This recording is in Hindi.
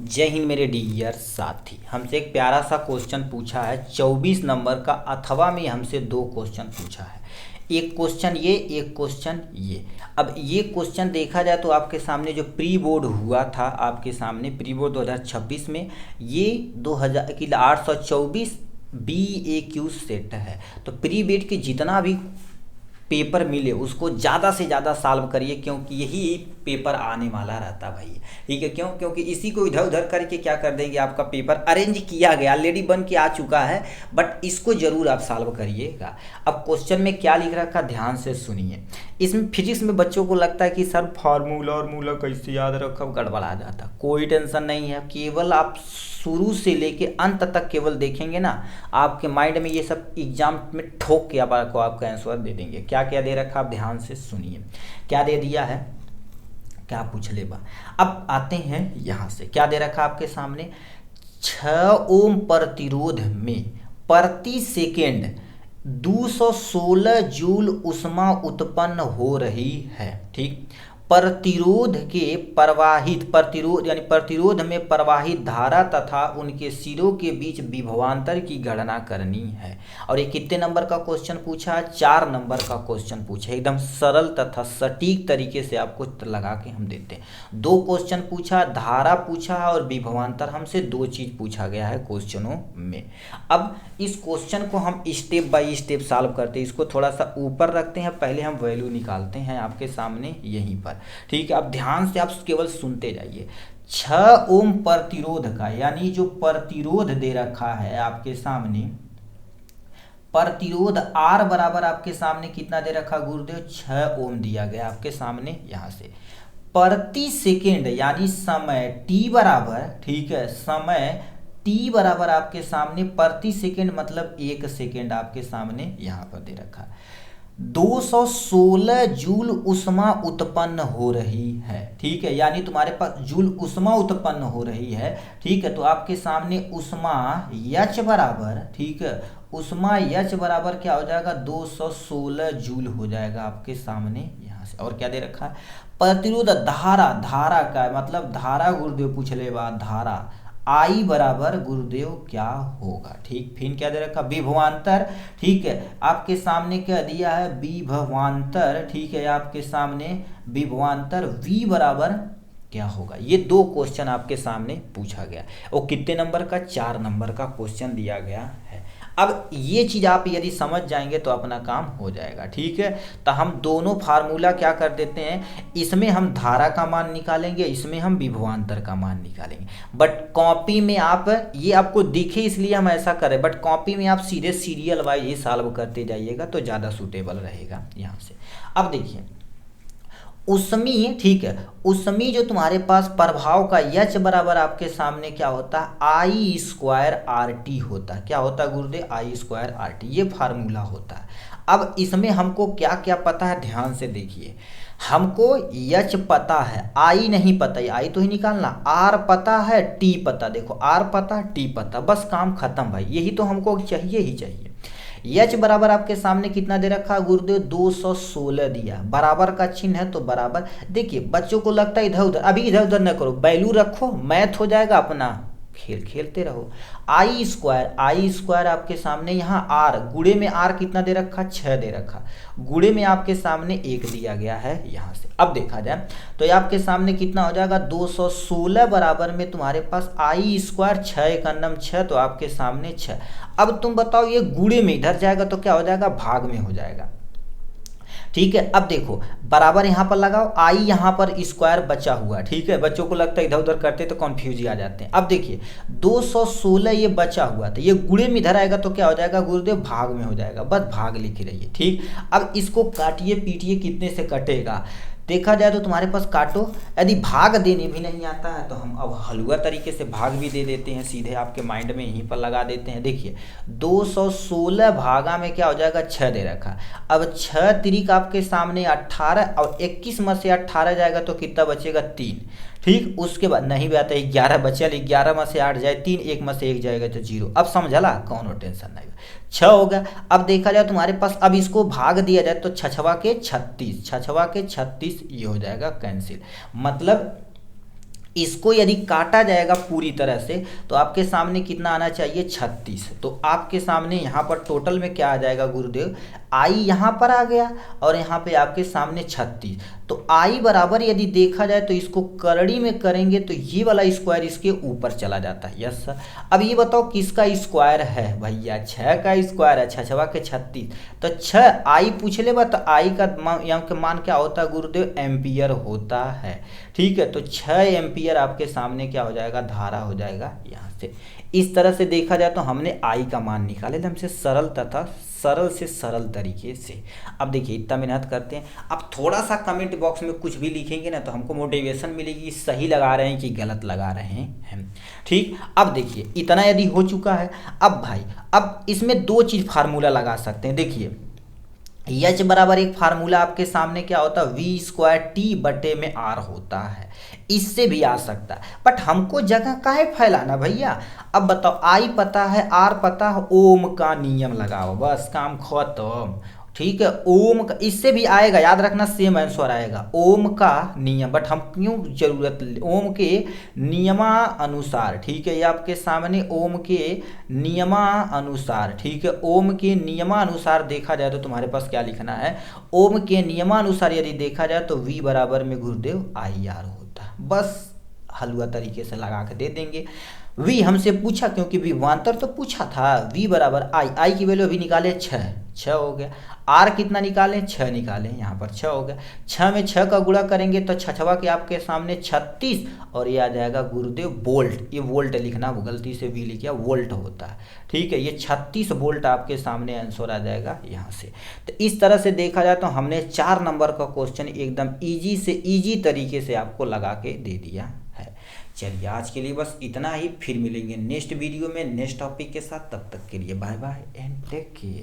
जय हिंद मेरे डियर साथी। हमसे एक प्यारा सा क्वेश्चन पूछा है 24 नंबर का, अथवा में हमसे दो क्वेश्चन पूछा है। एक क्वेश्चन ये, एक क्वेश्चन ये। अब ये क्वेश्चन देखा जाए तो आपके सामने जो प्री बोर्ड हुआ था, आपके सामने प्री बोर्ड 2026 में ये 2824 BAQ सेट है। तो प्री बोर्ड के जितना भी पेपर मिले उसको ज़्यादा से ज़्यादा सॉल्व करिए, क्योंकि यही पेपर आने वाला रहता भाई। ठीक है, क्यों? क्योंकि इसी को इधर उधर करके क्या कर देंगे, आपका पेपर अरेंज किया गया, ऑलरेडी बन के आ चुका है, बट इसको जरूर आप सॉल्व करिएगा। अब क्वेश्चन में क्या लिख रखा, ध्यान से सुनिए। इसमें फिजिक्स में बच्चों को लगता है कि सर फार्मूला और मूला कैसे याद रखब, गड़बड़ा जाता। कोई टेंशन नहीं है, केवल आप शुरू से लेके अंत तक केवल देखेंगे ना, आपके माइंड में ये सब एग्जाम में ठोक के आपको आपका आंसर दे देंगे। क्या क्या दे रखा, आप ध्यान से सुनिए। क्या दे दिया है, क्या पूछ ले बा। अब आते हैं यहाँ से, क्या दे रखा आपके सामने, 6 ओम प्रतिरोध में प्रति सेकेंड 216 जूल ऊष्मा उत्पन्न हो रही है। ठीक, प्रतिरोध के प्रवाहित प्रतिरोध यानी प्रतिरोध में प्रवाहित धारा तथा उनके सिरों के बीच विभवांतर की गणना करनी है। और ये कितने नंबर का क्वेश्चन पूछा है, 4 नंबर का क्वेश्चन पूछा है। एकदम सरल तथा सटीक तरीके से आपको लगा के हम देते हैं। 2 क्वेश्चन पूछा, धारा पूछा है और विभवांतर, हमसे 2 चीज पूछा गया है क्वेश्चनों में। अब इस क्वेश्चन को हम स्टेप बाय स्टेप सॉल्व करते हैं। इसको थोड़ा सा ऊपर रखते हैं, पहले हम वैल्यू निकालते हैं आपके सामने यहीं पर। ठीक है, अब ध्यान से आप केवल सुनते जाइए। 6 ओम प्रतिरोध का, यानी जो प्रतिरोध दे रखा है आपके सामने, प्रतिरोध R बराबर आपके सामने कितना दे रखा गुरुदेव, 6 ओम दिया गया आपके सामने। यहां से प्रति सेकेंड यानी समय T बराबर, ठीक है, समय T बराबर आपके सामने प्रति सेकेंड मतलब 1 सेकेंड आपके सामने यहां पर दे रखा है। 216 जूल ऊष्मा उत्पन्न हो रही है। ठीक है, यानी तुम्हारे पास जूल ऊष्मा उत्पन्न हो रही है। ठीक है, तो आपके सामने ऊष्मा H बराबर, ठीक है, ऊष्मा H बराबर क्या हो जाएगा, 216 जूल हो जाएगा आपके सामने यहाँ से। और क्या दे रखा है, प्रतिरोध धारा, धारा का मतलब धारा गुरुदेव पूछ ले बात, धारा I बराबर गुरुदेव क्या होगा। ठीक, फिर क्या दे रखा, विभवांतर। ठीक है, आपके सामने क्या दिया है, विभवांतर। ठीक है, आपके सामने विभवांतर V बराबर क्या होगा। ये 2 क्वेश्चन आपके सामने पूछा गया। और कितने नंबर का, 4 नंबर का क्वेश्चन दिया गया है। अब ये चीज आप यदि समझ जाएंगे तो अपना काम हो जाएगा। ठीक है, तो हम दोनों फार्मूला क्या कर देते हैं, इसमें हम धारा का मान निकालेंगे, इसमें हम विभवांतर का मान निकालेंगे। बट कॉपी में आप, ये आपको दिखे इसलिए हम ऐसा करें, बट कॉपी में आप सीधे सीरियल वाइज ही सॉल्व करते जाइएगा तो ज़्यादा सूटेबल रहेगा यहाँ से। अब देखिए उसमी, ठीक है, उसमी जो तुम्हारे पास प्रभाव का H बराबर आपके सामने क्या होता है, I²RT होता है। क्या होता है गुरुदेव, I²RT, ये फार्मूला होता है। अब इसमें हमको क्या क्या पता है, ध्यान से देखिए। हमको H पता है, I नहीं पता, I तो ही निकालना, R पता है, T पता। देखो R पता, T पता, बस काम खत्म भाई। यही तो हमको चाहिए ही चाहिए। H बराबर आपके सामने कितना दे रखा है गुरुदेव, 216 दिया, बराबर का चिन्ह है तो बराबर। देखिए बच्चों को लगता है इधर उधर, अभी इधर उधर न करो, वैल्यू रखो, मैथ हो जाएगा, अपना खेल खेलते रहो। I² आपके सामने यहाँ R, गुणे में R कितना दे रखा, 6 दे रखा, गुणे में आपके सामने 1 दिया गया है यहाँ से। अब देखा जाए तो ये आपके सामने कितना हो जाएगा, 216 बराबर में तुम्हारे पास I² 6 एकन्नम 6, तो आपके सामने 6। अब तुम बताओ ये गुणे में इधर जाएगा तो क्या हो जाएगा, भाग में हो जाएगा। ठीक है, अब देखो बराबर यहाँ पर लगाओ, I यहाँ पर स्क्वायर बचा हुआ। ठीक है, बच्चों को लगता है इधर उधर करते तो कन्फ्यूज आ जाते हैं। अब देखिए 216 ये बचा हुआ था, ये गुणे में इधर आएगा तो क्या हो जाएगा गुरुदेव, भाग में हो जाएगा, बस भाग लिख रहिए। ठीक, अब इसको काटिए पीटिए, कितने से कटेगा देखा जाए तो तुम्हारे पास काटो। यदि भाग देने भी नहीं आता है तो हम अब हलवा तरीके से भाग भी दे देते हैं, सीधे आपके माइंड में यहीं पर लगा देते हैं। देखिए 216 भागा में क्या हो जाएगा, 6 दे रखा। अब 6 तिरिक आपके सामने 18, और 21 में से 18 जाएगा तो कितना बचेगा, 3। ठीक, उसके बाद नहीं भी आता, 11 बचल, 11 में से 8 जाए 3, 1 में से 1 जाएगा तो 0। अब समझला, कौन टेंशन नहीं, 6 हो गया। अब देखा जाए तुम्हारे पास, अब इसको भाग दिया जाए तो 6 के 36, 6 के 36, ये हो जाएगा कैंसिल। मतलब इसको यदि काटा जाएगा पूरी तरह से तो आपके सामने कितना आना चाहिए 36। तो आपके सामने यहाँ पर टोटल में क्या आ जाएगा गुरुदेव, आई यहाँ पर आ गया और यहाँ पे आपके सामने 36। तो आई बराबर यदि देखा जाए तो इसको करड़ी में करेंगे तो ये वाला स्क्वायर इसके ऊपर चला जाता है। Yes sir. अब ये बताओ किसका स्क्वायर है भैया, 6 का स्क्वायर है, 6 छवा के 36। तो 6 आई पूछ ले तो आई का यहाँ के मान क्या होता है गुरुदेव, एम्पियर होता है। ठीक है, तो 6 एम्पियर आपके सामने क्या हो जाएगा, धारा हो जाएगा यहाँ से। इस तरह से देखा जाए तो हमने आई का मान निकाले थे हमसे सरल तथा सरल से सरल तरीके से। अब देखिए इतना मेहनत करते हैं, अब थोड़ा सा कमेंट बॉक्स में कुछ भी लिखेंगे ना तो हमको मोटिवेशन मिलेगी, सही लगा रहे हैं कि गलत लगा रहे हैं। ठीक, अब देखिए इतना यदि हो चुका है, अब भाई अब इसमें दो चीज़ फार्मूला लगा सकते हैं। देखिए एच बराबर एक फार्मूला आपके सामने क्या होता है, वी स्क्वायर टी बटे में आर होता है, इससे भी आ सकता है। बट हमको जगह काहे फैलाना भैया। अब बताओ आई पता है, आर पता है, ओम का नियम लगाओ, बस काम खत्म। ठीक है, ओम का इससे भी आएगा, याद रखना सेम आंसर आएगा, ओम का नियम। बट हम क्यों जरूरत, ओम के नियमानुसार। ठीक है, ये आपके सामने ओम के नियमानुसार। ठीक है, ओम के नियमानुसार देखा जाए तो तुम्हारे पास क्या लिखना है, ओम के नियमानुसार यदि देखा जाए तो वी बराबर में गुरुदेव आई आर होता है। बस हलवा तरीके से लगा के दे देंगे। वी हमसे पूछा क्योंकि विभवांतर तो पूछा था, वी बराबर आई, आई की वैल्यू अभी निकाले 6 हो गया। आर कितना निकालें, 6 निकालें, यहाँ पर 6 हो गया। 6 में 6 का गुणा करेंगे तो 6 के आपके सामने 36 और ये आ जाएगा गुरुदेव वोल्ट। ये वोल्ट लिखना गलती से वी लिखा, वोल्ट होता है। ठीक है, ये 36 वोल्ट आपके सामने आंसर आ जाएगा यहाँ से। तो इस तरह से देखा जाए तो हमने 4 नंबर का क्वेश्चन एकदम ईजी से ईजी तरीके से आपको लगा के दे दिया है। चलिए आज के लिए बस इतना ही, फिर मिलेंगे नेक्स्ट वीडियो में नेक्स्ट टॉपिक के साथ। तब तक के लिए bye bye and take care.